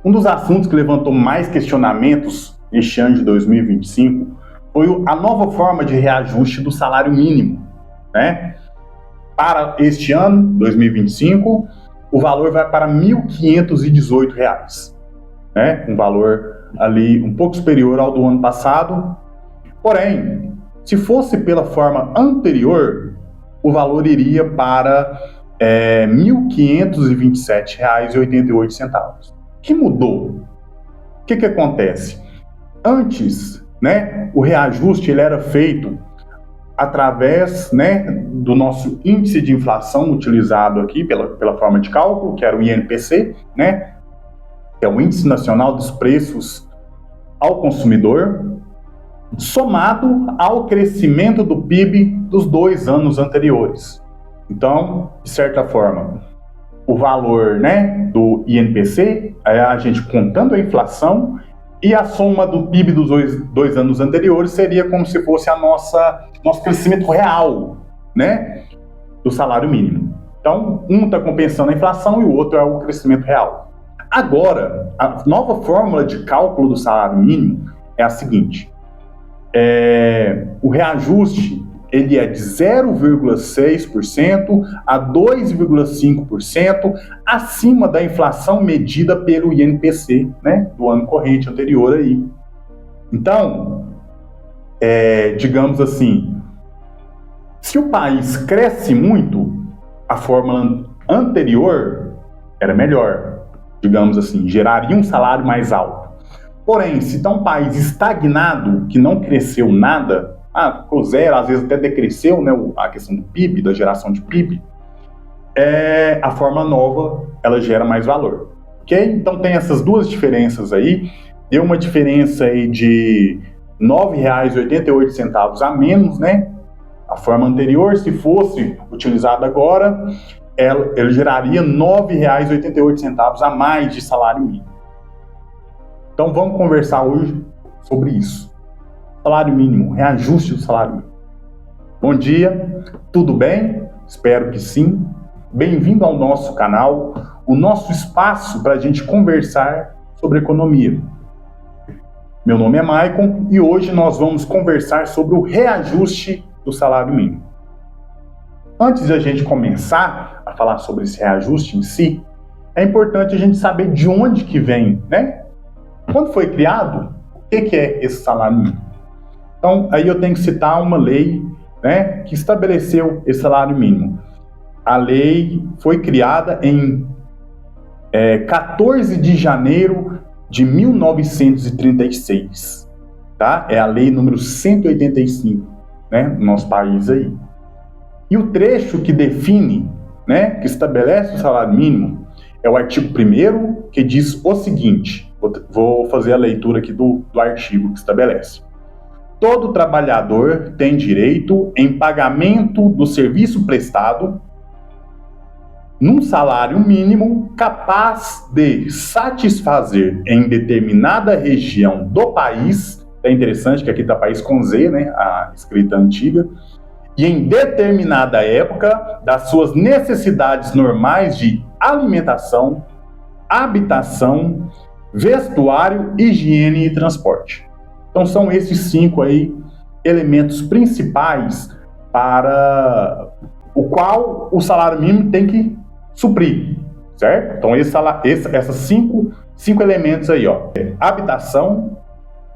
Um dos assuntos que levantou mais questionamentos neste ano de 2025 foi a nova forma de reajuste do salário mínimo, né? Para este ano, 2025, o valor vai para R$ 1.518, né? Um valor ali um pouco superior ao do ano passado. Porém, se fosse pela forma anterior, o valor iria para R$ 1.527,88. O que mudou? O que acontece? Antes, né, o reajuste ele era feito através, né, do nosso índice de inflação utilizado aqui pela forma de cálculo, que era o INPC, né, que é o Índice Nacional dos Preços ao Consumidor, somado ao crescimento do PIB dos 2 anos anteriores. Então, de certa forma, o valor, né, do INPC, a gente contando a inflação, e a soma do PIB dos dois anos anteriores seria como se fosse nosso crescimento real, né, do salário mínimo. Então, um está compensando a inflação e o outro é o crescimento real. Agora, a nova fórmula de cálculo do salário mínimo é a seguinte: o reajuste ele é de 0,6% a 2,5% acima da inflação medida pelo INPC, né, do ano corrente anterior aí. Então, digamos assim, se o país cresce muito, a fórmula anterior era melhor, digamos assim, geraria um salário mais alto. Porém, se está um país estagnado, que não cresceu nada, ficou zero, às vezes até decresceu, né, a questão do PIB, da geração de PIB, a forma nova, ela gera mais valor, ok? Então tem essas duas diferenças aí, deu uma diferença aí de R$ 9,88 a menos, né? A forma anterior, se fosse utilizada agora, ele geraria R$ 9,88 a mais de salário mínimo. Então vamos conversar hoje sobre isso. Salário mínimo, reajuste do salário mínimo. Bom dia, tudo bem? Espero que sim. Bem-vindo ao nosso canal, o nosso espaço para a gente conversar sobre economia. Meu nome é Maicon e hoje nós vamos conversar sobre o reajuste do salário mínimo. Antes de a gente começar a falar sobre esse reajuste em si, é importante a gente saber de onde que vem, né? Quando foi criado, o que é esse salário mínimo? Então, aí eu tenho que citar uma lei, né, que estabeleceu esse salário mínimo. A lei foi criada em 14 de janeiro de 1936, tá? É a lei número 185, né, no nosso país aí. E o trecho que define, né, que estabelece o salário mínimo é o artigo 1º, que diz o seguinte, vou fazer a leitura aqui do artigo que estabelece. Todo trabalhador tem direito em pagamento do serviço prestado num salário mínimo capaz de satisfazer em determinada região do país, é interessante que aqui está país com Z, né, a escrita antiga, e em determinada época das suas necessidades normais de alimentação, habitação, vestuário, higiene e transporte. Então são esses 5 aí elementos principais para o qual o salário mínimo tem que suprir, certo? Então essas 5 elementos aí, ó, habitação,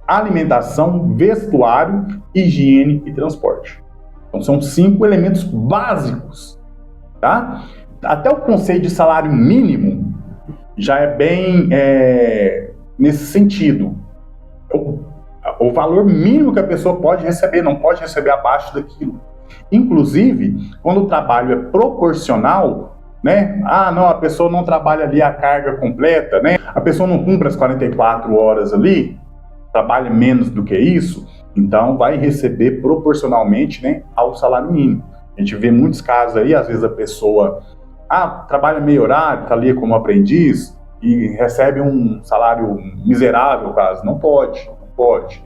alimentação, vestuário, higiene e transporte. Então são 5 elementos básicos, tá? Até o conceito de salário mínimo já é bem nesse sentido. O valor mínimo que a pessoa pode receber, não pode receber abaixo daquilo. Inclusive, quando o trabalho é proporcional, né? Não, a pessoa não trabalha ali a carga completa, né? A pessoa não cumpre as 44 horas ali, trabalha menos do que isso, então vai receber proporcionalmente, né, ao salário mínimo. A gente vê muitos casos aí, às vezes a pessoa trabalha meio horário, está ali como aprendiz e recebe um salário miserável quase. Não pode,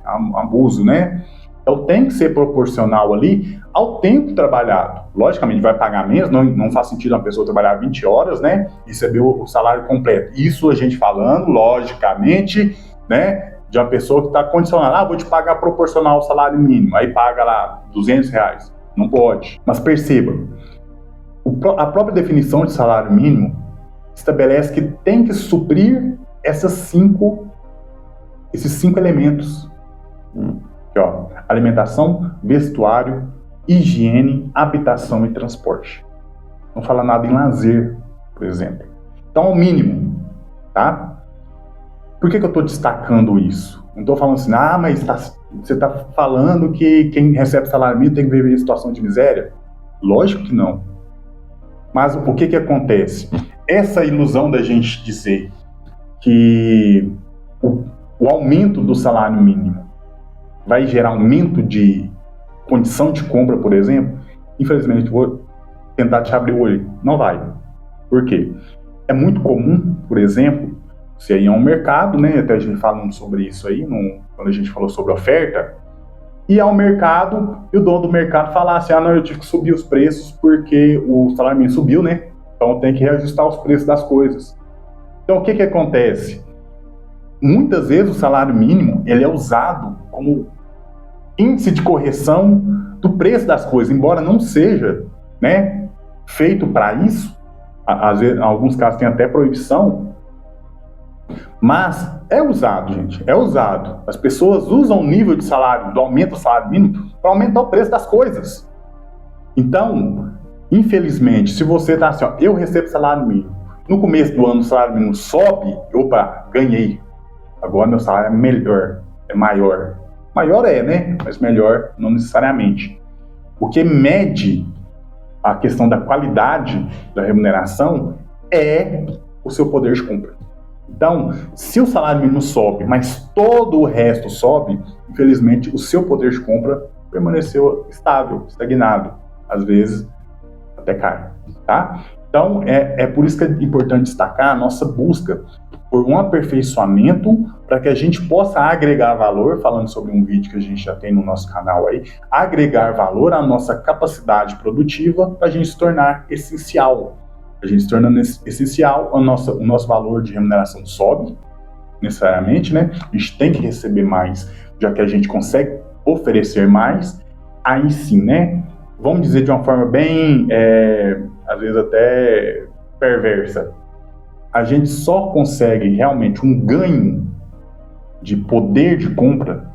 é um abuso, né? Então tem que ser proporcional ali ao tempo trabalhado. Logicamente vai pagar menos, não faz sentido uma pessoa trabalhar 20 horas, né, e receber o salário completo. Isso a gente falando, logicamente, né, de uma pessoa que está condicionada, vou te pagar proporcional ao salário mínimo, aí paga lá R$200. Não pode. Mas perceba, a própria definição de salário mínimo estabelece que tem que suprir esses cinco elementos. Aqui, ó, alimentação, vestuário, higiene, habitação e transporte. Não fala nada em lazer, por exemplo. Então, é o mínimo, tá? Por que eu estou destacando isso? Não estou falando assim, mas você está falando que quem recebe salário mínimo tem que viver em situação de miséria? Lógico que não. Mas o que acontece? Essa ilusão da gente dizer que o aumento do salário mínimo vai gerar aumento de condição de compra, por exemplo, infelizmente, vou tentar te abrir o olho. Não vai. Por quê? É muito comum, por exemplo, você ir a um mercado, né? Até a gente falando sobre isso aí, quando a gente falou sobre oferta, ir ao mercado e o dono do mercado falar assim, não, eu tive que subir os preços porque o salário mínimo subiu, né? Então eu tenho que reajustar os preços das coisas. Então o que acontece? Muitas vezes o salário mínimo ele é usado como índice de correção do preço das coisas, embora não seja, né, feito para isso. Às vezes, em alguns casos tem até proibição, mas é usado, gente, é usado. As pessoas usam o nível de salário, do aumento do salário mínimo, para aumentar o preço das coisas. Então, infelizmente, se você está assim, eu recebo salário mínimo, no começo do ano o salário mínimo sobe, ganhei, agora meu salário é melhor, é maior. Maior né? Mas melhor não necessariamente. O que mede a questão da qualidade da remuneração é o seu poder de compra. Então, se o salário mínimo sobe, mas todo o resto sobe, infelizmente o seu poder de compra permaneceu estável, estagnado. Às vezes até cai, tá? Então, é por isso que é importante destacar a nossa busca por um aperfeiçoamento para que a gente possa agregar valor, falando sobre um vídeo que a gente já tem no nosso canal aí, agregar valor à nossa capacidade produtiva para a gente se tornar essencial. A gente se tornando essencial, o nosso valor de remuneração sobe, necessariamente, né? A gente tem que receber mais, já que a gente consegue oferecer mais, aí sim, né? Vamos dizer de uma forma bem, às vezes até perversa, a gente só consegue realmente um ganho de poder de compra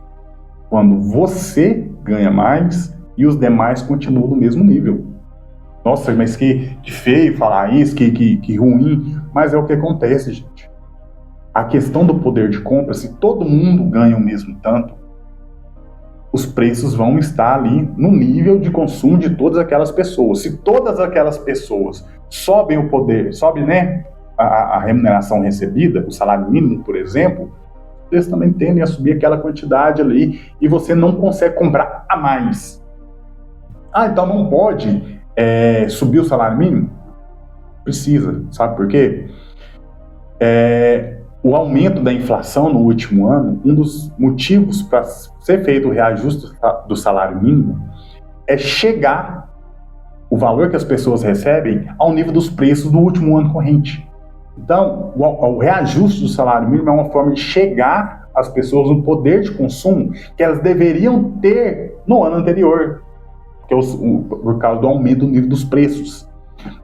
quando você ganha mais e os demais continuam no mesmo nível. Nossa, mas que feio falar isso, que ruim, mas é o que acontece, gente. A questão do poder de compra, se todo mundo ganha o mesmo tanto, os preços vão estar ali no nível de consumo de todas aquelas pessoas. Se todas aquelas pessoas sobem o poder, né, a remuneração recebida, o salário mínimo, por exemplo, eles também tendem a subir aquela quantidade ali e você não consegue comprar a mais. Então não pode subir o salário mínimo? Precisa, sabe por quê? O aumento da inflação no último ano, um dos motivos para ser feito o reajuste do salário mínimo é chegar o valor que as pessoas recebem ao nível dos preços no último ano corrente. Então, o reajuste do salário mínimo é uma forma de chegar às pessoas no poder de consumo que elas deveriam ter no ano anterior, que é por causa do aumento do nível dos preços.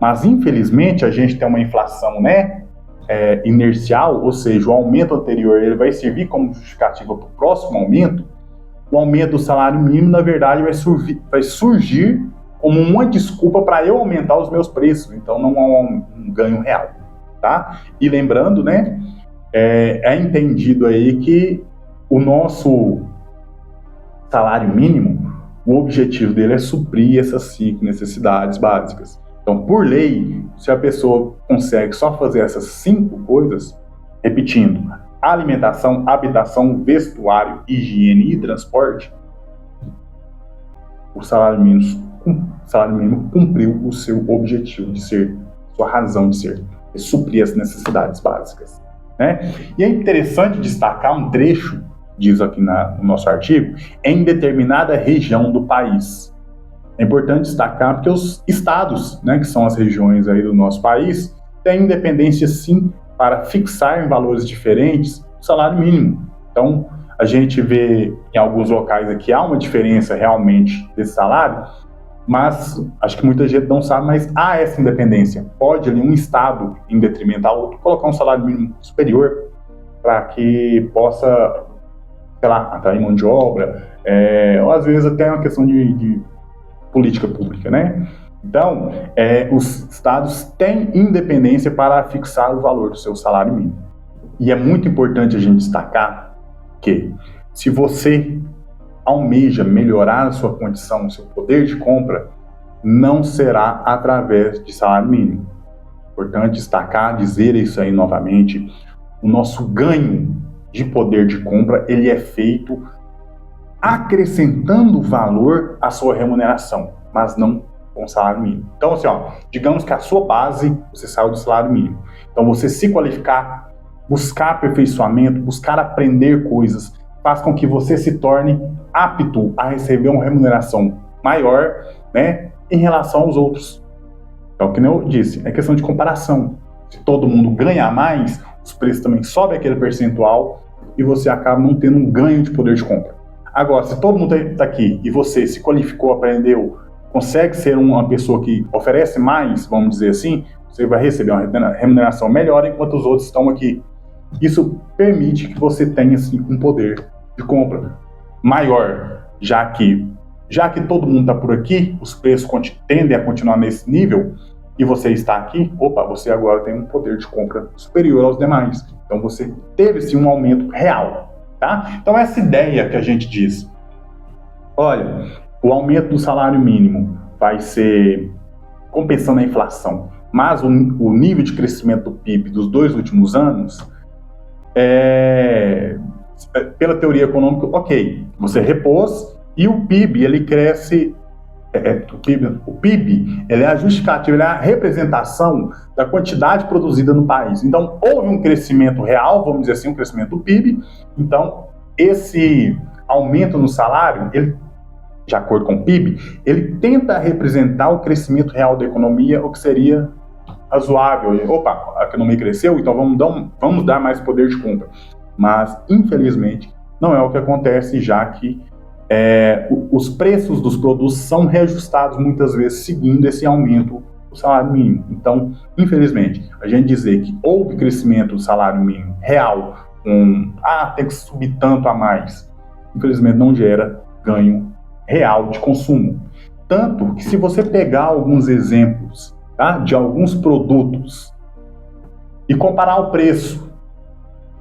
Mas, infelizmente, a gente tem uma inflação, né, inercial, ou seja, o aumento anterior ele vai servir como justificativa para o próximo aumento. O aumento do salário mínimo, na verdade, vai surgir como uma desculpa para eu aumentar os meus preços. Então, não há um ganho real. Tá? E lembrando, né, é entendido aí que o nosso salário mínimo, o objetivo dele é suprir essas 5 necessidades básicas. Então, por lei, se a pessoa consegue só fazer essas 5 coisas, repetindo, alimentação, habitação, vestuário, higiene e transporte, o salário mínimo cumpriu o seu objetivo de ser, sua razão de ser. Suprir as necessidades básicas, né? E é interessante destacar um trecho diz aqui no nosso artigo, em determinada região do país. É importante destacar porque os estados, né, que são as regiões aí do nosso país, têm independência sim para fixar em valores diferentes o salário mínimo. Então, a gente vê em alguns locais aqui há uma diferença realmente desse salário, mas acho que muita gente não sabe, mas há essa independência. Pode ali um estado, em detrimento ao outro, colocar um salário mínimo superior para que possa, sei lá, atrair mão de obra, ou às vezes até uma questão de política pública, né? Então, os estados têm independência para fixar o valor do seu salário mínimo. E é muito importante a gente destacar que, se você almeja melhorar a sua condição, o seu poder de compra, não será através de salário mínimo. Importante destacar, dizer isso aí novamente, o nosso ganho de poder de compra, ele é feito acrescentando valor à sua remuneração, mas não com salário mínimo. Então, assim, digamos que a sua base, você saiu do salário mínimo. Então, você se qualificar, buscar aperfeiçoamento, buscar aprender coisas, faz com que você se torne apto a receber uma remuneração maior, né, em relação aos outros. Então, como eu disse, é questão de comparação. Se todo mundo ganha mais, os preços também sobem aquele percentual e você acaba não tendo um ganho de poder de compra. Agora, se todo mundo está aqui e você se qualificou, aprendeu, consegue ser uma pessoa que oferece mais, vamos dizer assim, você vai receber uma remuneração melhor enquanto os outros estão aqui. Isso permite que você tenha assim, um poder de compra maior, já que todo mundo está por aqui, os preços tendem a continuar nesse nível e você está aqui, você agora tem um poder de compra superior aos demais. Então você teve sim um aumento real. Tá? Então essa ideia que a gente diz, olha, o aumento do salário mínimo vai ser compensando a inflação, mas o nível de crescimento do PIB dos 2 últimos anos, pela teoria econômica, ok, você repôs e o PIB ele cresce, o PIB ele é a justificativa, ele é a representação da quantidade produzida no país. Então, houve um crescimento real, vamos dizer assim, um crescimento do PIB. Então, esse aumento no salário, ele, de acordo com o PIB, ele tenta representar o crescimento real da economia, o que seria razoável. A economia cresceu, então vamos dar mais poder de compra. Mas, infelizmente, não é o que acontece, já que os preços dos produtos são reajustados muitas vezes seguindo esse aumento do salário mínimo. Então, infelizmente, a gente dizer que houve crescimento do salário mínimo real, tem que subir tanto a mais, infelizmente não gera ganho real de consumo. Tanto que se você pegar alguns exemplos, tá, de alguns produtos e comparar o preço,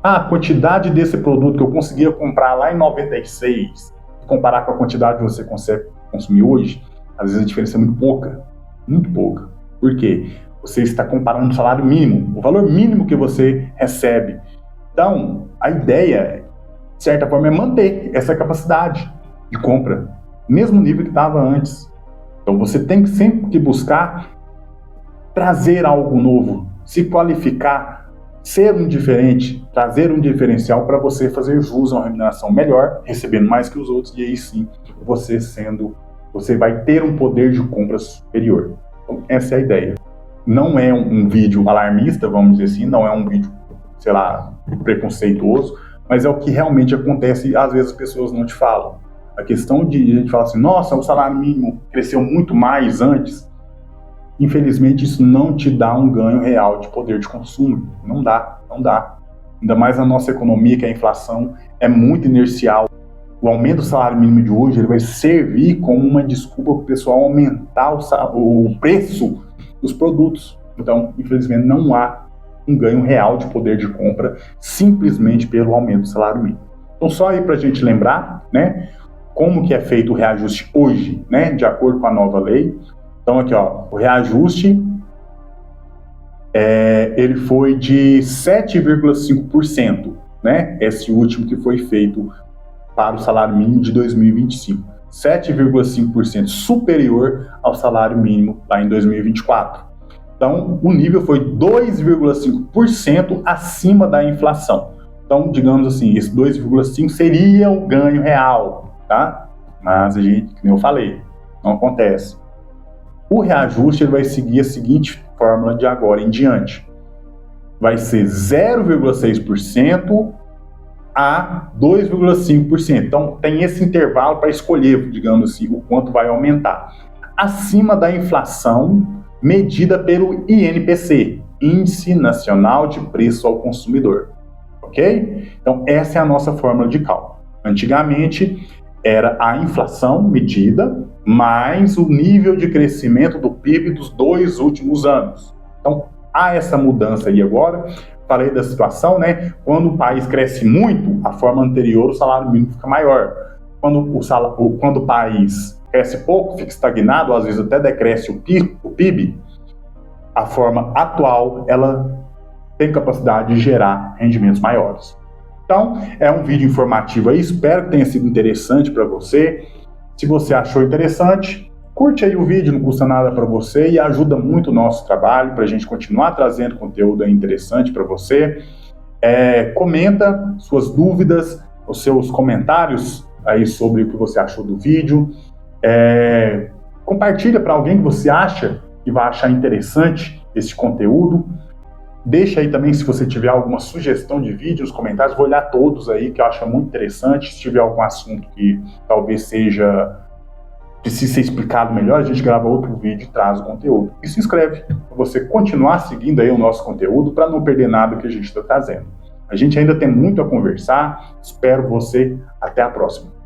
a quantidade desse produto que eu conseguia comprar lá em 96, comparar com a quantidade que você consegue consumir hoje, às vezes a diferença é muito pouca. Muito pouca. Por quê? Você está comparando o salário mínimo, o valor mínimo que você recebe. Então, a ideia, de certa forma, é manter essa capacidade de compra, mesmo nível que estava antes. Então, você tem que sempre buscar trazer algo novo, se qualificar, ser um diferente, trazer um diferencial para você fazer jus a uma remuneração melhor, recebendo mais que os outros, e aí sim, você vai ter um poder de compra superior. Então, essa é a ideia. Não é um vídeo alarmista, vamos dizer assim, não é um vídeo, sei lá, preconceituoso, mas é o que realmente acontece e às vezes as pessoas não te falam. A questão de a gente falar assim, nossa, o salário mínimo cresceu muito mais antes. Infelizmente, isso não te dá um ganho real de poder de consumo. Não dá. Ainda mais na nossa economia, que a inflação é muito inercial. O aumento do salário mínimo de hoje ele vai servir como uma desculpa para o pessoal aumentar o preço dos produtos. Então, infelizmente, não há um ganho real de poder de compra simplesmente pelo aumento do salário mínimo. Então, só aí para a gente lembrar, né, como que é feito o reajuste hoje, né, de acordo com a nova lei. Então aqui, o reajuste ele foi de 7,5%, né? Esse último que foi feito para o salário mínimo de 2025. 7,5% superior ao salário mínimo lá em 2024. Então, o nível foi 2,5% acima da inflação. Então, digamos assim, esse 2,5 seria o ganho real, tá? Mas a gente, como eu falei, não acontece. O reajuste ele vai seguir a seguinte fórmula de agora em diante. Vai ser 0,6% a 2,5%. Então, tem esse intervalo para escolher, digamos assim, o quanto vai aumentar. Acima da inflação medida pelo INPC, Índice Nacional de Preço ao Consumidor. Ok? Então, essa é a nossa fórmula de cálculo. Antigamente, era a inflação medida mais o nível de crescimento do PIB dos 2 últimos anos. Então, há essa mudança aí agora. Falei da situação, né? Quando o país cresce muito, a forma anterior, o salário mínimo fica maior. Quando o país cresce pouco, fica estagnado, às vezes até decresce o PIB, a forma atual, ela tem capacidade de gerar rendimentos maiores. Então, é um vídeo informativo aí, espero que tenha sido interessante para você. Se você achou interessante, curte aí o vídeo, não custa nada para você e ajuda muito o nosso trabalho para a gente continuar trazendo conteúdo aí interessante para você. Comenta suas dúvidas, os seus comentários aí sobre o que você achou do vídeo. Compartilha para alguém que você acha que vai achar interessante esse conteúdo. Deixa aí também se você tiver alguma sugestão de vídeo nos comentários, vou olhar todos aí que eu acho muito interessante. Se tiver algum assunto que talvez precise ser explicado melhor, a gente grava outro vídeo e traz o conteúdo. E se inscreve para você continuar seguindo aí o nosso conteúdo para não perder nada que a gente está trazendo. A gente ainda tem muito a conversar, espero você, até a próxima.